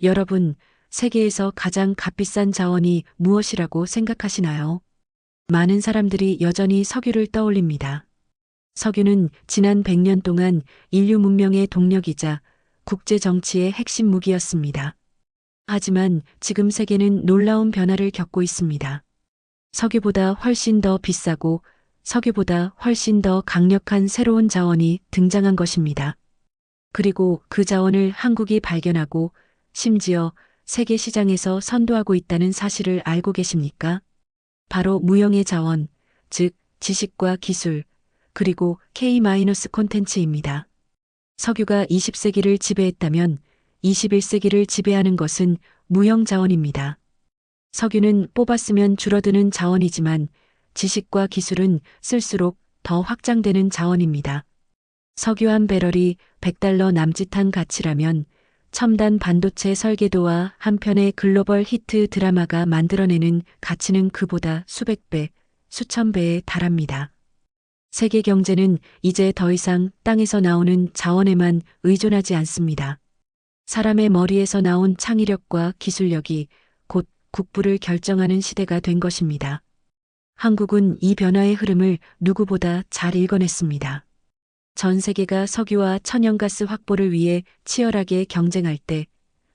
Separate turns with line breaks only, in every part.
여러분, 세계에서 가장 값비싼 자원이 무엇이라고 생각하시나요? 많은 사람들이 여전히 석유를 떠올립니다. 석유는 지난 100년 동안 인류 문명의 동력이자 국제 정치의 핵심 무기였습니다. 하지만 지금 세계는 놀라운 변화를 겪고 있습니다. 석유보다 훨씬 더 비싸고 석유보다 훨씬 더 강력한 새로운 자원이 등장한 것입니다. 그리고 그 자원을 한국이 발견하고 심지어 세계 시장에서 선도하고 있다는 사실을 알고 계십니까? 바로 무형의 자원, 즉 지식과 기술, 그리고 K-콘텐츠입니다. 석유가 20세기를 지배했다면 21세기를 지배하는 것은 무형 자원입니다. 석유는 뽑았으면 줄어드는 자원이지만 지식과 기술은 쓸수록 더 확장되는 자원입니다. 석유 한 배럴이 $100 남짓한 가치라면 첨단 반도체 설계도와 한 편의 글로벌 히트 드라마가 만들어내는 가치는 그보다 수백 배, 수천 배에 달합니다. 세계 경제는 이제 더 이상 땅에서 나오는 자원에만 의존하지 않습니다. 사람의 머리에서 나온 창의력과 기술력이 곧 국부를 결정하는 시대가 된 것입니다. 한국은 이 변화의 흐름을 누구보다 잘 읽어냈습니다. 전 세계가 석유와 천연가스 확보를 위해 치열하게 경쟁할 때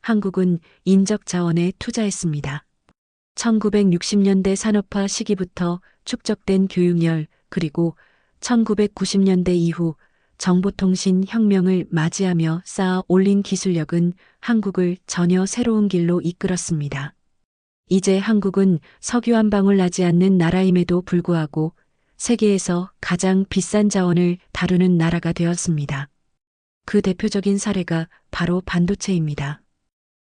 한국은 인적 자원에 투자했습니다. 1960년대 산업화 시기부터 축적된 교육열 그리고 1990년대 이후 정보통신 혁명을 맞이하며 쌓아 올린 기술력은 한국을 전혀 새로운 길로 이끌었습니다. 이제 한국은 석유 한 방울 나지 않는 나라임에도 불구하고 세계에서 가장 비싼 자원을 다루는 나라가 되었습니다. 그 대표적인 사례가 바로 반도체입니다.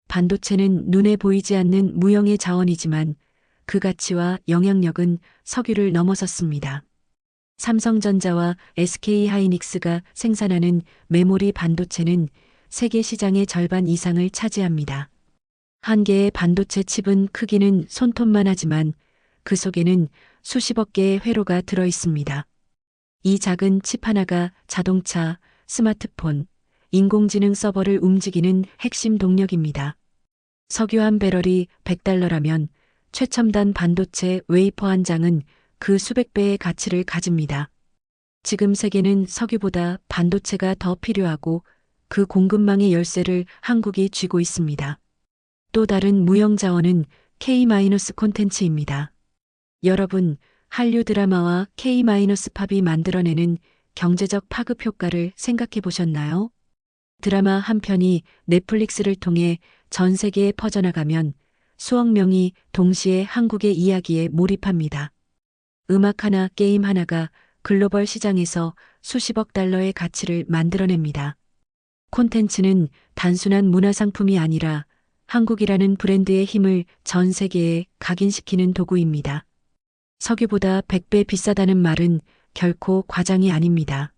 반도체는 눈에 보이지 않는 무형의 자원이지만 그 가치와 영향력은 석유를 넘어섰습니다. 삼성전자와 SK하이닉스가 생산하는 메모리 반도체는 세계 시장의 절반 이상을 차지합니다. 한 개의 반도체 칩은 크기는 손톱만 하지만 그 속에는 수십억 개의 회로가 들어 있습니다. 이 작은 칩 하나가 자동차, 스마트폰, 인공지능 서버를 움직이는 핵심 동력입니다. 석유 한 배럴이 $100라면 최첨단 반도체 웨이퍼 한 장은 그 수백 배의 가치를 가집니다. 지금 세계는 석유보다 반도체가 더 필요하고 그 공급망의 열쇠를 한국이 쥐고 있습니다. 또 다른 무형 자원은 K-콘텐츠입니다. 여러분, 한류 드라마와 K-팝이 만들어내는 경제적 파급 효과를 생각해 보셨나요? 드라마 한 편이 넷플릭스를 통해 전 세계에 퍼져나가면 수억 명이 동시에 한국의 이야기에 몰입합니다. 음악 하나, 게임 하나가 글로벌 시장에서 수십억 달러의 가치를 만들어냅니다. 콘텐츠는 단순한 문화상품이 아니라 한국이라는 브랜드의 힘을 전 세계에 각인시키는 도구입니다. 석유보다 100배 비싸다는 말은 결코 과장이 아닙니다.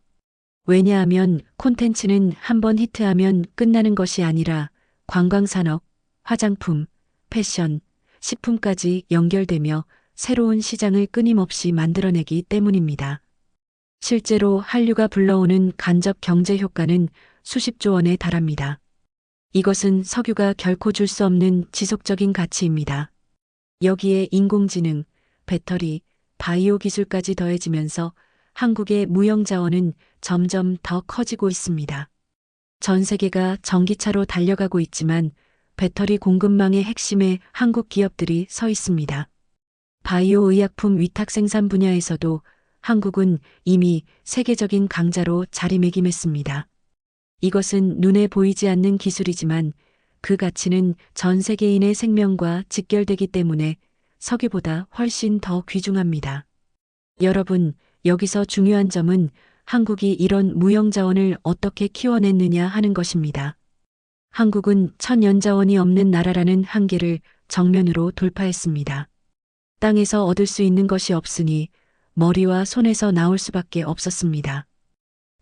왜냐하면 콘텐츠는 한번 히트하면 끝나는 것이 아니라 관광산업, 화장품, 패션, 식품까지 연결되며 새로운 시장을 끊임없이 만들어내기 때문입니다. 실제로 한류가 불러오는 간접 경제 효과는 수십조 원에 달합니다. 이것은 석유가 결코 줄 수 없는 지속적인 가치입니다. 여기에 인공지능, 배터리, 바이오 기술까지 더해지면서 한국의 무형 자원은 점점 더 커지고 있습니다. 전 세계가 전기차로 달려가고 있지만 배터리 공급망의 핵심에 한국 기업들이 서 있습니다. 바이오 의약품 위탁 생산 분야에서도 한국은 이미 세계적인 강자로 자리매김했습니다. 이것은 눈에 보이지 않는 기술이지만 그 가치는 전 세계인의 생명과 직결되기 때문에 석유보다 훨씬 더 귀중합니다. 여러분, 여기서 중요한 점은 한국이 이런 무형 자원을 어떻게 키워냈느냐 하는 것입니다. 한국은 천연 자원이 없는 나라라는 한계를 정면으로 돌파했습니다. 땅에서 얻을 수 있는 것이 없으니 머리와 손에서 나올 수밖에 없었습니다.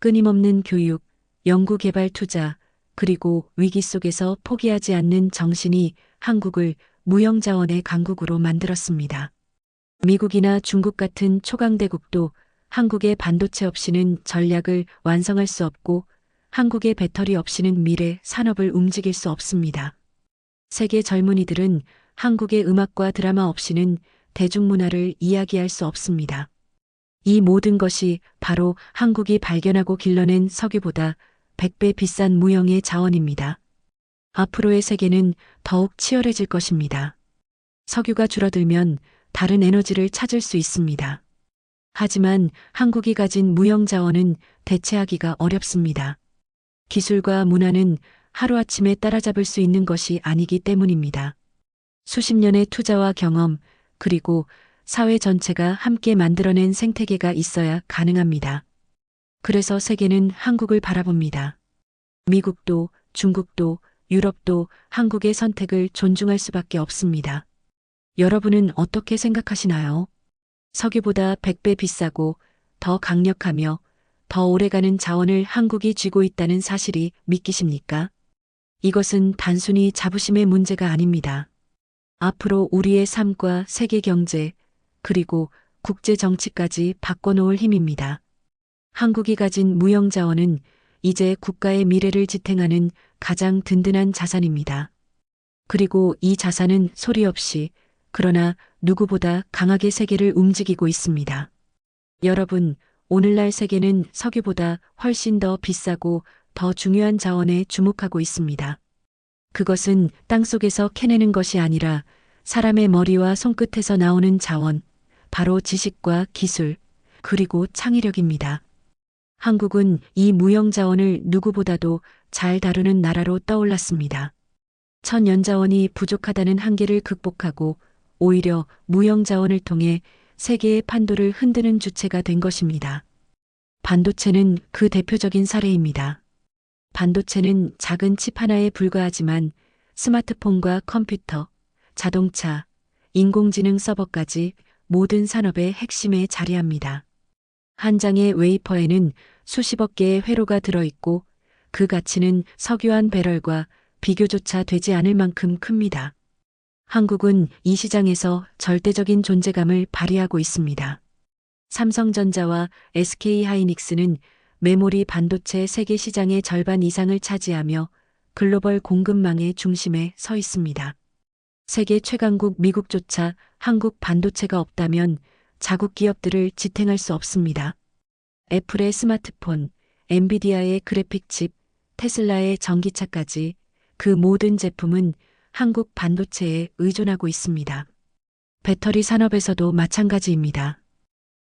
끊임없는 교육, 연구개발 투자, 그리고 위기 속에서 포기하지 않는 정신이 한국을 무형 자원의 강국으로 만들었습니다. 미국이나 중국 같은 초강대국도 한국의 반도체 없이는 전략을 완성할 수 없고 한국의 배터리 없이는 미래 산업을 움직일 수 없습니다. 세계 젊은이들은 한국의 음악과 드라마 없이는 대중문화를 이야기할 수 없습니다. 이 모든 것이 바로 한국이 발견하고 길러낸 석유보다 100배 비싼 무형의 자원입니다. 앞으로의 세계는 더욱 치열해질 것입니다. 석유가 줄어들면 다른 에너지를 찾을 수 있습니다. 하지만 한국이 가진 무형 자원은 대체하기가 어렵습니다. 기술과 문화는 하루아침에 따라잡을 수 있는 것이 아니기 때문입니다. 수십 년의 투자와 경험, 그리고 사회 전체가 함께 만들어낸 생태계가 있어야 가능합니다. 그래서 세계는 한국을 바라봅니다. 미국도, 중국도, 유럽도 한국의 선택을 존중할 수밖에 없습니다. 여러분은 어떻게 생각하시나요? 석유보다 100배 비싸고 더 강력하며 더 오래가는 자원을 한국이 쥐고 있다는 사실이 믿기십니까? 이것은 단순히 자부심의 문제가 아닙니다. 앞으로 우리의 삶과 세계 경제, 그리고 국제 정치까지 바꿔놓을 힘입니다. 한국이 가진 무형 자원은 이제 국가의 미래를 지탱하는 가장 든든한 자산입니다. 그리고 이 자산은 소리 없이, 그러나 누구보다 강하게 세계를 움직이고 있습니다. 여러분, 오늘날 세계는 석유보다 훨씬 더 비싸고 더 중요한 자원에 주목하고 있습니다. 그것은 땅속에서 캐내는 것이 아니라 사람의 머리와 손끝에서 나오는 자원, 바로 지식과 기술, 그리고 창의력입니다. 한국은 이 무형 자원을 누구보다도 잘 다루는 나라로 떠올랐습니다. 천연자원이 부족하다는 한계를 극복하고 오히려 무형 자원을 통해 세계의 판도를 흔드는 주체가 된 것입니다. 반도체는 그 대표적인 사례입니다. 반도체는 작은 칩 하나에 불과하지만 스마트폰과 컴퓨터, 자동차, 인공지능 서버까지 모든 산업의 핵심에 자리합니다. 한 장의 웨이퍼에는 수십억 개의 회로가 들어있고 그 가치는 석유 한 배럴과 비교조차 되지 않을 만큼 큽니다. 한국은 이 시장에서 절대적인 존재감을 발휘하고 있습니다. 삼성전자와 SK하이닉스는 메모리 반도체 세계 시장의 절반 이상을 차지하며 글로벌 공급망의 중심에 서 있습니다. 세계 최강국 미국조차 한국 반도체가 없다면 자국 기업들을 지탱할 수 없습니다. 애플의 스마트폰, 엔비디아의 그래픽칩, 테슬라의 전기차까지 그 모든 제품은 한국 반도체에 의존하고 있습니다. 배터리 산업에서도 마찬가지입니다.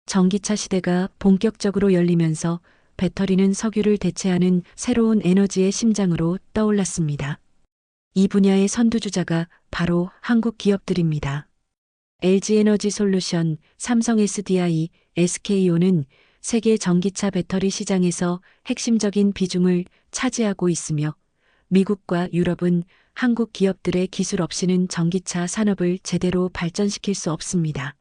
전기차 시대가 본격적으로 열리면서 배터리는 석유를 대체하는 새로운 에너지의 심장으로 떠올랐습니다. 이 분야의 선두주자가 바로 한국 기업들입니다. LG에너지솔루션, 삼성 SDI, SK온은 세계 전기차 배터리 시장에서 핵심적인 비중을 차지하고 있으며 미국과 유럽은 한국 기업들의 기술 없이는 전기차 산업을 제대로 발전시킬 수 없습니다.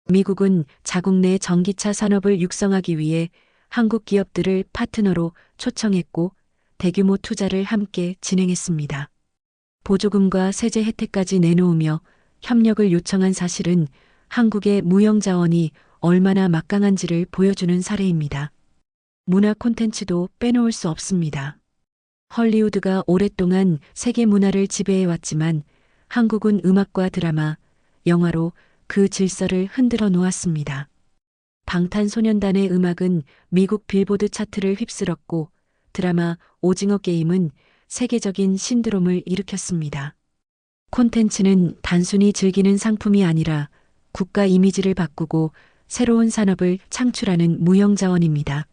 미국은 자국 내 전기차 산업을 육성하기 위해 한국 기업들을 파트너로 초청했고 대규모 투자를 함께 진행했습니다. 보조금과 세제 혜택까지 내놓으며 협력을 요청한 사실은 한국의 무형 자원이 얼마나 막강한지를 보여주는 사례입니다. 문화 콘텐츠도 빼놓을 수 없습니다. 헐리우드가 오랫동안 세계 문화를 지배해왔지만 한국은 음악과 드라마, 영화로 그 질서를 흔들어 놓았습니다. 방탄소년단의 음악은 미국 빌보드 차트를 휩쓸었고 드라마 오징어 게임은 세계적인 신드롬을 일으켰습니다. 콘텐츠는 단순히 즐기는 상품이 아니라 국가 이미지를 바꾸고 새로운 산업을 창출하는 무형 자원입니다.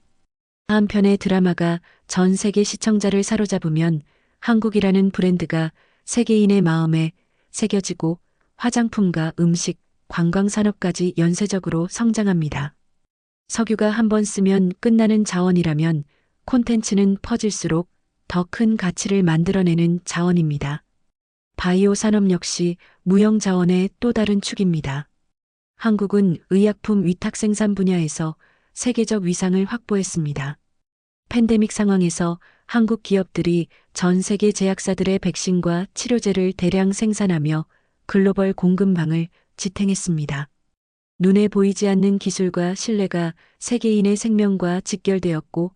한편의 드라마가 전 세계 시청자를 사로잡으면 한국이라는 브랜드가 세계인의 마음에 새겨지고 화장품과 음식, 관광 산업까지 연쇄적으로 성장합니다. 석유가 한 번 쓰면 끝나는 자원이라면 콘텐츠는 퍼질수록 더 큰 가치를 만들어내는 자원입니다. 바이오 산업 역시 무형 자원의 또 다른 축입니다. 한국은 의약품 위탁 생산 분야에서 세계적 위상을 확보했습니다. 팬데믹 상황에서 한국 기업들이 전 세계 제약사들의 백신과 치료제를 대량 생산하며 글로벌 공급망을 지탱했습니다. 눈에 보이지 않는 기술과 신뢰가 세계인의 생명과 직결되었고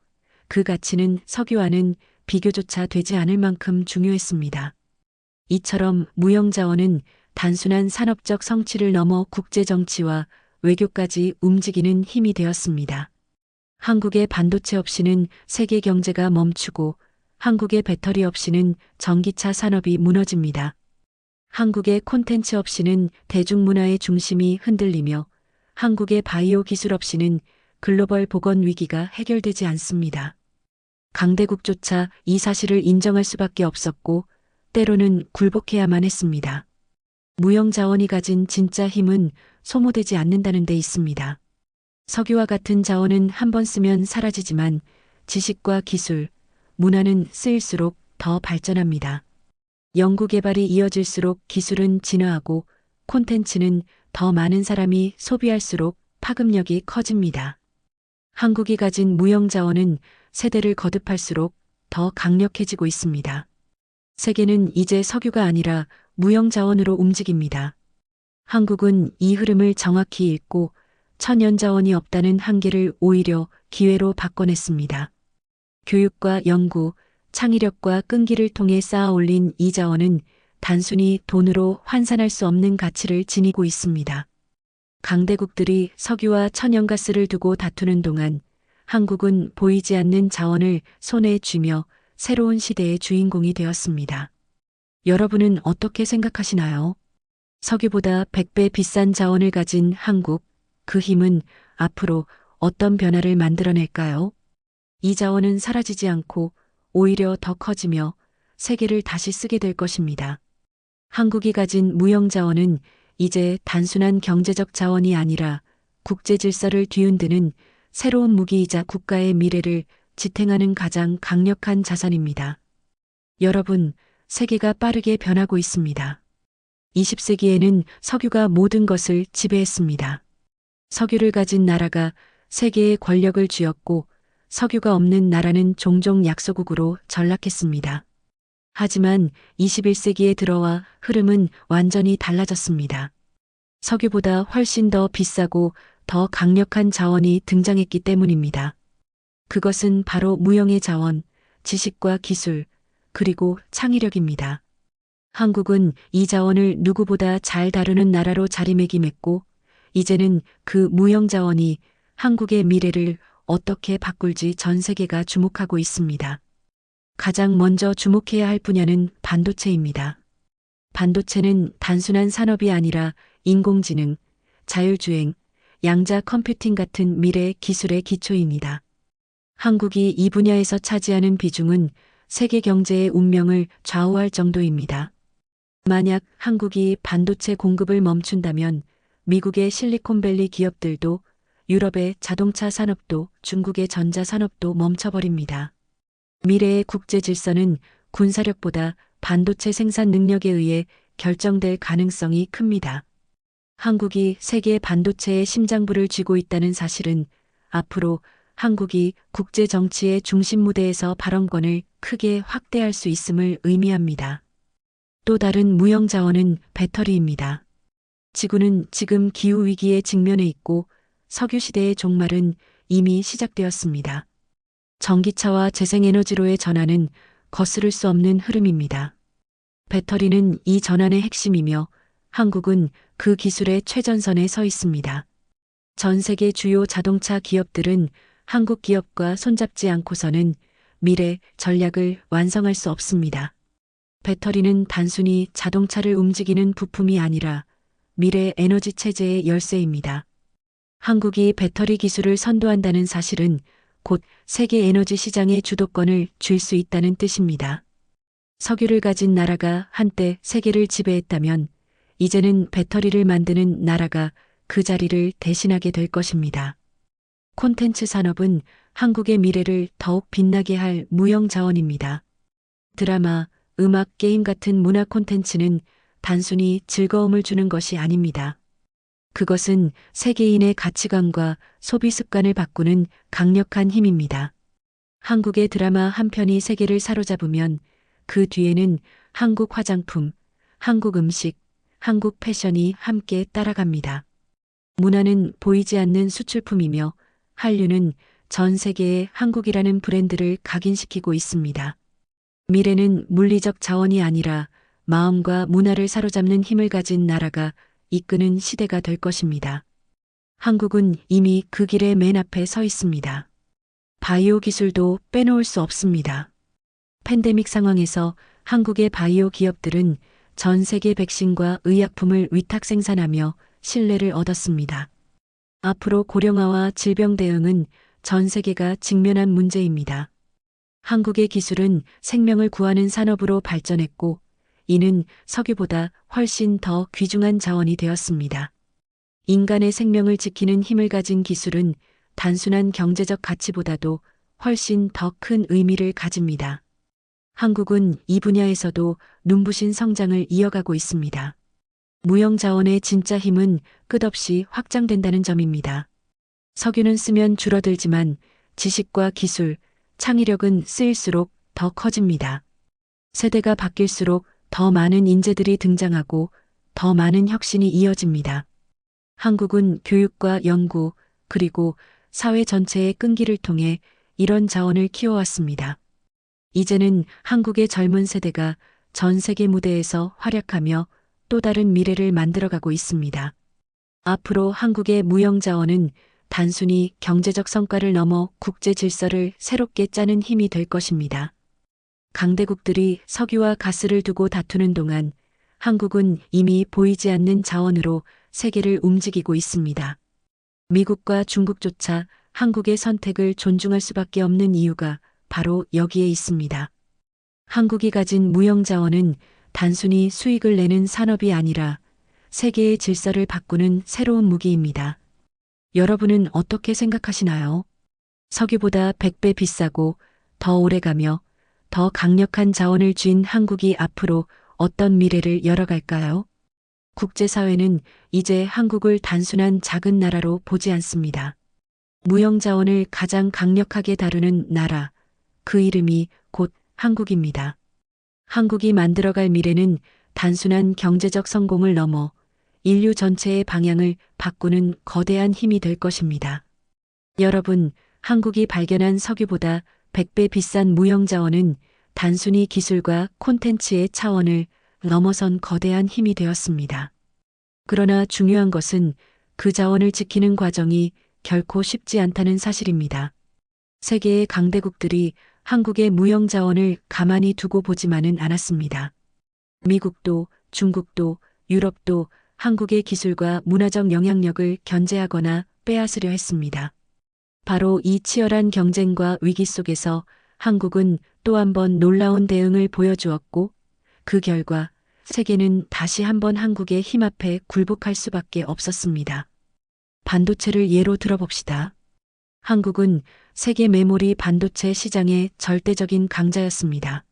그 가치는 석유와는 비교조차 되지 않을 만큼 중요했습니다. 이처럼 무형자원은 단순한 산업적 성취를 넘어 국제 정치와 외교까지 움직이는 힘이 되었습니다. 한국의 반도체 없이는 세계 경제가 멈추고 한국의 배터리 없이는 전기차 산업이 무너집니다. 한국의 콘텐츠 없이는 대중문화의 중심이 흔들리며 한국의 바이오 기술 없이는 글로벌 보건 위기가 해결되지 않습니다. 강대국조차 이 사실을 인정할 수밖에 없었고 때로는 굴복해야만 했습니다. 무형자원이 가진 진짜 힘은 소모되지 않는다는 데 있습니다. 석유와 같은 자원은 한 번 쓰면 사라지지만 지식과 기술, 문화는 쓰일수록 더 발전합니다. 연구개발이 이어질수록 기술은 진화하고 콘텐츠는 더 많은 사람이 소비할수록 파급력이 커집니다. 한국이 가진 무형자원은 세대를 거듭할수록 더 강력해지고 있습니다. 세계는 이제 석유가 아니라 무형자원으로 움직입니다. 한국은 이 흐름을 정확히 읽고 천연자원이 없다는 한계를 오히려 기회로 바꿔냈습니다. 교육과 연구, 창의력과 끈기를 통해 쌓아 올린 이 자원은 단순히 돈으로 환산할 수 없는 가치를 지니고 있습니다. 강대국들이 석유와 천연가스를 두고 다투는 동안 한국은 보이지 않는 자원을 손에 쥐며 새로운 시대의 주인공이 되었습니다. 여러분은 어떻게 생각하시나요? 석유보다 100배 비싼 자원을 가진 한국, 그 힘은 앞으로 어떤 변화를 만들어낼까요? 이 자원은 사라지지 않고 오히려 더 커지며 세계를 다시 쓰게 될 것입니다. 한국이 가진 무형자원은 이제 단순한 경제적 자원이 아니라 국제 질서를 뒤흔드는 새로운 무기이자 국가의 미래를 지탱하는 가장 강력한 자산입니다. 여러분, 세계가 빠르게 변하고 있습니다. 20세기에는 석유가 모든 것을 지배했습니다. 석유를 가진 나라가 세계에 권력을 쥐었고 석유가 없는 나라는 종종 약소국으로 전락했습니다. 하지만 21세기에 들어와 흐름은 완전히 달라졌습니다. 석유보다 훨씬 더 비싸고 더 강력한 자원이 등장했기 때문입니다. 그것은 바로 무형의 자원, 지식과 기술, 그리고 창의력입니다. 한국은 이 자원을 누구보다 잘 다루는 나라로 자리매김했고 이제는 그 무형 자원이 한국의 미래를 어떻게 바꿀지 전 세계가 주목하고 있습니다. 가장 먼저 주목해야 할 분야는 반도체입니다. 반도체는 단순한 산업이 아니라 인공지능, 자율주행, 양자 컴퓨팅 같은 미래 기술의 기초입니다. 한국이 이 분야에서 차지하는 비중은 세계 경제의 운명을 좌우할 정도입니다. 만약 한국이 반도체 공급을 멈춘다면 미국의 실리콘밸리 기업들도 유럽의 자동차 산업도 중국의 전자 산업도 멈춰버립니다. 미래의 국제 질서는 군사력보다 반도체 생산 능력에 의해 결정될 가능성이 큽니다. 한국이 세계 반도체의 심장부를 쥐고 있다는 사실은 앞으로 한국이 국제 정치의 중심 무대에서 발언권을 크게 확대할 수 있음을 의미합니다. 또 다른 무형 자원은 배터리입니다. 지구는 지금 기후위기에 직면해 있고 석유 시대의 종말은 이미 시작되었습니다. 전기차와 재생에너지로의 전환은 거스를 수 없는 흐름입니다. 배터리는 이 전환의 핵심이며 한국은 그 기술의 최전선에 서 있습니다. 전 세계 주요 자동차 기업들은 한국 기업과 손잡지 않고서는 미래 전략을 완성할 수 없습니다. 배터리는 단순히 자동차를 움직이는 부품이 아니라 미래 에너지 체제의 열쇠입니다. 한국이 배터리 기술을 선도한다는 사실은 곧 세계 에너지 시장의 주도권을 쥘 수 있다는 뜻입니다. 석유를 가진 나라가 한때 세계를 지배했다면 이제는 배터리를 만드는 나라가 그 자리를 대신하게 될 것입니다. 콘텐츠 산업은 한국의 미래를 더욱 빛나게 할 무형 자원입니다. 드라마, 음악, 게임 같은 문화 콘텐츠는 단순히 즐거움을 주는 것이 아닙니다. 그것은 세계인의 가치관과 소비 습관을 바꾸는 강력한 힘입니다. 한국의 드라마 한 편이 세계를 사로잡으면 그 뒤에는 한국 화장품, 한국 음식, 한국 패션이 함께 따라갑니다. 문화는 보이지 않는 수출품이며 한류는 전 세계에 한국이라는 브랜드를 각인시키고 있습니다. 미래는 물리적 자원이 아니라 마음과 문화를 사로잡는 힘을 가진 나라가 이끄는 시대가 될 것입니다. 한국은 이미 그 길의 맨 앞에 서 있습니다. 바이오 기술도 빼놓을 수 없습니다. 팬데믹 상황에서 한국의 바이오 기업들은 전 세계 백신과 의약품을 위탁 생산하며 신뢰를 얻었습니다. 앞으로 고령화와 질병 대응은 전 세계가 직면한 문제입니다. 한국의 기술은 생명을 구하는 산업으로 발전했고, 이는 석유보다 훨씬 더 귀중한 자원이 되었습니다. 인간의 생명을 지키는 힘을 가진 기술은 단순한 경제적 가치보다도 훨씬 더 큰 의미를 가집니다. 한국은 이 분야에서도 눈부신 성장을 이어가고 있습니다. 무형 자원의 진짜 힘은 끝없이 확장된다는 점입니다. 석유는 쓰면 줄어들지만 지식과 기술, 창의력은 쓰일수록 더 커집니다. 세대가 바뀔수록 더 많은 인재들이 등장하고 더 많은 혁신이 이어집니다. 한국은 교육과 연구, 그리고 사회 전체의 끈기를 통해 이런 자원을 키워왔습니다. 이제는 한국의 젊은 세대가 전 세계 무대에서 활약하며 또 다른 미래를 만들어가고 있습니다. 앞으로 한국의 무형 자원은 단순히 경제적 성과를 넘어 국제 질서를 새롭게 짜는 힘이 될 것입니다. 강대국들이 석유와 가스를 두고 다투는 동안 한국은 이미 보이지 않는 자원으로 세계를 움직이고 있습니다. 미국과 중국조차 한국의 선택을 존중할 수밖에 없는 이유가 바로 여기에 있습니다. 한국이 가진 무형 자원은 단순히 수익을 내는 산업이 아니라 세계의 질서를 바꾸는 새로운 무기입니다. 여러분은 어떻게 생각하시나요? 석유보다 100배 비싸고 더 오래가며 더 강력한 자원을 쥔 한국이 앞으로 어떤 미래를 열어갈까요? 국제사회는 이제 한국을 단순한 작은 나라로 보지 않습니다. 무형 자원을 가장 강력하게 다루는 나라, 그 이름이 곧 한국입니다. 한국이 만들어갈 미래는 단순한 경제적 성공을 넘어 인류 전체의 방향을 바꾸는 거대한 힘이 될 것입니다. 여러분, 한국이 발견한 석유보다 100배 비싼 무형 자원은 단순히 기술과 콘텐츠의 차원을 넘어선 거대한 힘이 되었습니다. 그러나 중요한 것은 그 자원을 지키는 과정이 결코 쉽지 않다는 사실입니다. 세계의 강대국들이 한국의 무형 자원을 가만히 두고 보지만은 않았습니다. 미국도, 중국도, 유럽도 한국의 기술과 문화적 영향력을 견제하거나 빼앗으려 했습니다. 바로 이 치열한 경쟁과 위기 속에서 한국은 또 한 번 놀라운 대응을 보여주었고, 그 결과 세계는 다시 한번 한국의 힘 앞에 굴복할 수밖에 없었습니다. 반도체를 예로 들어봅시다. 한국은 세계 메모리 반도체 시장의 절대적인 강자였습니다.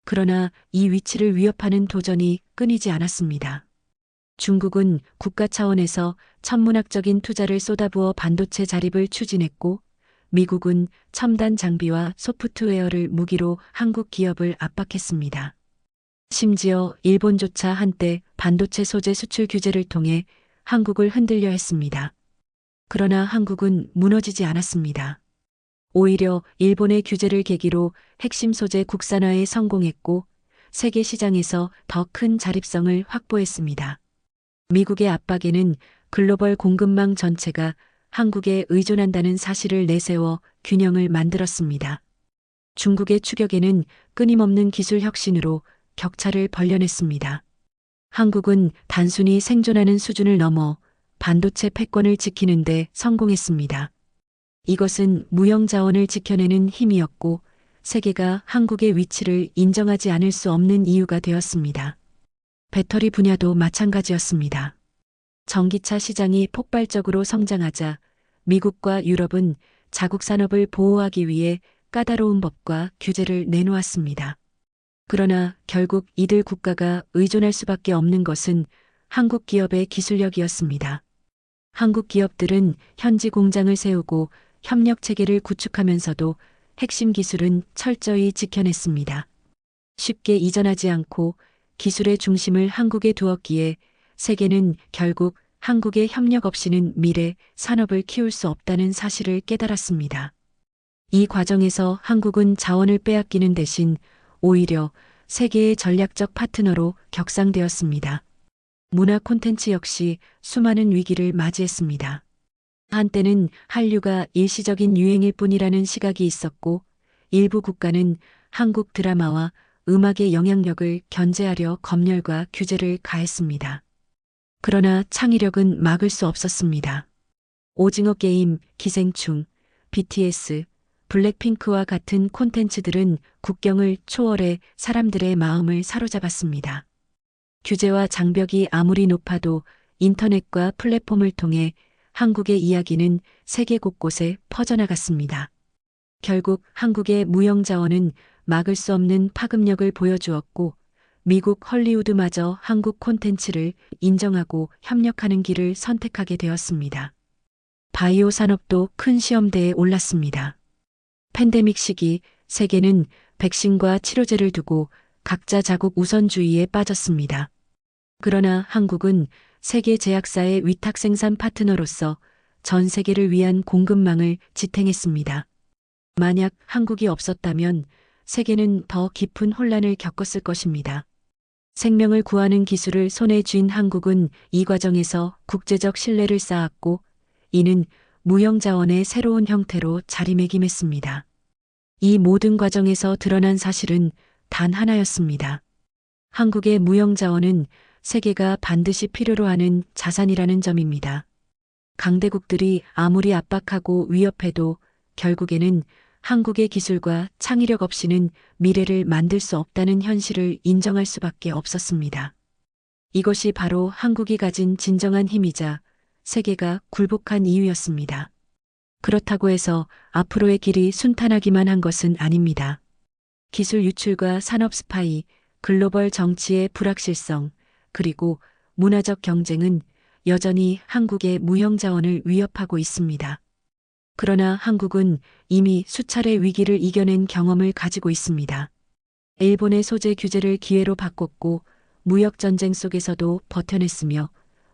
그러나 이 위치를 위협하는 도전이 끊이지 않았습니다. 중국은 국가 차원에서 천문학적인 투자를 쏟아부어 반도체 자립을 추진했고, 미국은 첨단 장비와 소프트웨어를 무기로 한국 기업을 압박했습니다. 심지어 일본조차 한때 반도체 소재 수출 규제를 통해 한국을 흔들려 했습니다. 그러나 한국은 무너지지 않았습니다. 오히려 일본의 규제를 계기로 핵심 소재 국산화에 성공했고, 세계 시장에서 더 큰 자립성을 확보했습니다. 미국의 압박에는 글로벌 공급망 전체가 한국에 의존한다는 사실을 내세워 균형을 만들었습니다. 중국의 추격에는 끊임없는 기술 혁신으로 격차를 벌려냈습니다. 한국은 단순히 생존하는 수준을 넘어 반도체 패권을 지키는 데 성공했습니다. 이것은 무형 자원을 지켜내는 힘이었고, 세계가 한국의 위치를 인정하지 않을 수 없는 이유가 되었습니다. 배터리 분야도 마찬가지였습니다. 전기차 시장이 폭발적으로 성장하자 미국과 유럽은 자국 산업을 보호하기 위해 까다로운 법과 규제를 내놓았습니다. 그러나 결국 이들 국가가 의존할 수밖에 없는 것은 한국 기업의 기술력이었습니다. 한국 기업들은 현지 공장을 세우고 협력 체계를 구축하면서도 핵심 기술은 철저히 지켜냈습니다. 쉽게 이전하지 않고 기술의 중심을 한국에 두었기에 세계는 결국 한국의 협력 없이는 미래 산업을 키울 수 없다는 사실을 깨달았습니다. 이 과정에서 한국은 자원을 빼앗기는 대신 오히려 세계의 전략적 파트너로 격상되었습니다. 문화 콘텐츠 역시 수많은 위기를 맞이했습니다. 한때는 한류가 일시적인 유행일 뿐이라는 시각이 있었고, 일부 국가는 한국 드라마와 음악의 영향력을 견제하려 검열과 규제를 가했습니다. 그러나 창의력은 막을 수 없었습니다. 오징어 게임, 기생충, BTS, 블랙핑크와 같은 콘텐츠들은 국경을 초월해 사람들의 마음을 사로잡았습니다. 규제와 장벽이 아무리 높아도 인터넷과 플랫폼을 통해 한국의 이야기는 세계 곳곳에 퍼져나갔습니다. 결국 한국의 무형 자원은 막을 수 없는 파급력을 보여주었고, 미국 헐리우드마저 한국 콘텐츠를 인정하고 협력하는 길을 선택하게 되었습니다. 바이오 산업도 큰 시험대에 올랐습니다. 팬데믹 시기 세계는 백신과 치료제를 두고 각자 자국 우선주의에 빠졌습니다. 그러나 한국은 세계 제약사의 위탁 생산 파트너로서 전 세계를 위한 공급망을 지탱했습니다. 만약 한국이 없었다면 세계는 더 깊은 혼란을 겪었을 것입니다. 생명을 구하는 기술을 손에 쥔 한국은 이 과정에서 국제적 신뢰를 쌓았고, 이는 무형 자원의 새로운 형태로 자리매김했습니다. 이 모든 과정에서 드러난 사실은 단 하나였습니다. 한국의 무형 자원은 세계가 반드시 필요로 하는 자산이라는 점입니다. 강대국들이 아무리 압박하고 위협해도 결국에는 한국의 기술과 창의력 없이는 미래를 만들 수 없다는 현실을 인정할 수밖에 없었습니다. 이것이 바로 한국이 가진 진정한 힘이자 세계가 굴복한 이유였습니다. 그렇다고 해서 앞으로의 길이 순탄하기만 한 것은 아닙니다. 기술 유출과 산업 스파이, 글로벌 정치의 불확실성, 그리고 문화적 경쟁은 여전히 한국의 무형 자원을 위협하고 있습니다. 그러나 한국은 이미 수차례 위기를 이겨낸 경험을 가지고 있습니다. 일본의 소재 규제를 기회로 바꿨고, 무역 전쟁 속에서도 버텨냈으며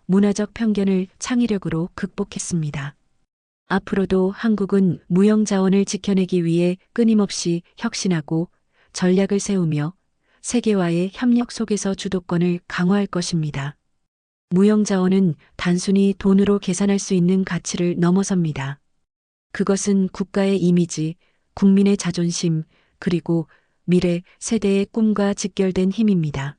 문화적 편견을 창의력으로 극복했습니다. 앞으로도 한국은 무형 자원을 지켜내기 위해 끊임없이 혁신하고 전략을 세우며 세계와의 협력 속에서 주도권을 강화할 것입니다. 무형 자원은 단순히 돈으로 계산할 수 있는 가치를 넘어섭니다. 그것은 국가의 이미지, 국민의 자존심, 그리고 미래 세대의 꿈과 직결된 힘입니다.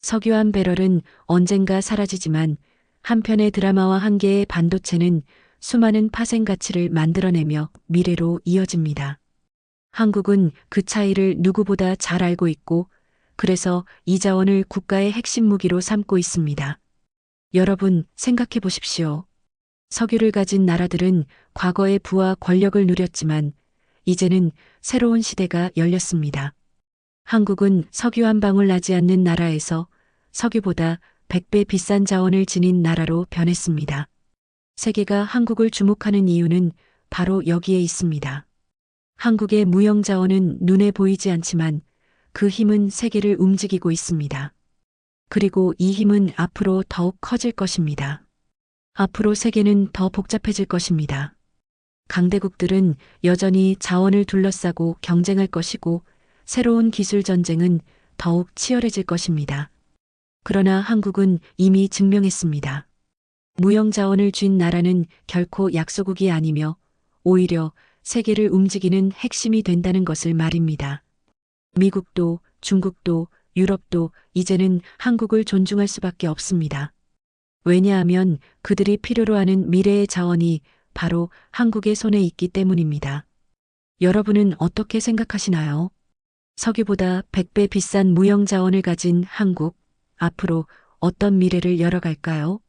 석유암 배럴은 언젠가 사라지지만 한편의 드라마와 한 개의 반도체는 수많은 파생 가치를 만들어내며 미래로 이어집니다. 한국은 그 차이를 누구보다 잘 알고 있고, 그래서 이 자원을 국가의 핵심 무기로 삼고 있습니다. 여러분, 생각해 보십시오. 석유를 가진 나라들은 과거의 부와 권력을 누렸지만 이제는 새로운 시대가 열렸습니다. 한국은 석유 한 방울 나지 않는 나라에서 석유보다 100배 비싼 자원을 지닌 나라로 변했습니다. 세계가 한국을 주목하는 이유는 바로 여기에 있습니다. 한국의 무형 자원은 눈에 보이지 않지만 그 힘은 세계를 움직이고 있습니다. 그리고 이 힘은 앞으로 더욱 커질 것입니다. 앞으로 세계는 더 복잡해질 것입니다. 강대국들은 여전히 자원을 둘러싸고 경쟁할 것이고, 새로운 기술 전쟁은 더욱 치열해질 것입니다. 그러나 한국은 이미 증명했습니다. 무형 자원을 쥔 나라는 결코 약소국이 아니며 오히려 세계를 움직이는 핵심이 된다는 것을 말입니다. 미국도 중국도 유럽도 이제는 한국을 존중할 수밖에 없습니다. 왜냐하면 그들이 필요로 하는 미래의 자원이 바로 한국의 손에 있기 때문입니다. 여러분은 어떻게 생각하시나요? 석유보다 100배 비싼 무형 자원을 가진 한국, 앞으로 어떤 미래를 열어갈까요?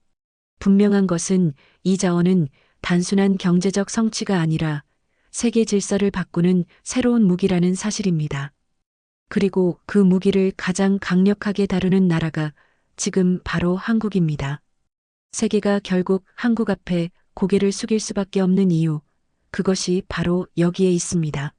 분명한 것은 이 자원은 단순한 경제적 성취가 아니라 세계 질서를 바꾸는 새로운 무기라는 사실입니다. 그리고 그 무기를 가장 강력하게 다루는 나라가 지금 바로 한국입니다. 세계가 결국 한국 앞에 고개를 숙일 수밖에 없는 이유, 그것이 바로 여기에 있습니다.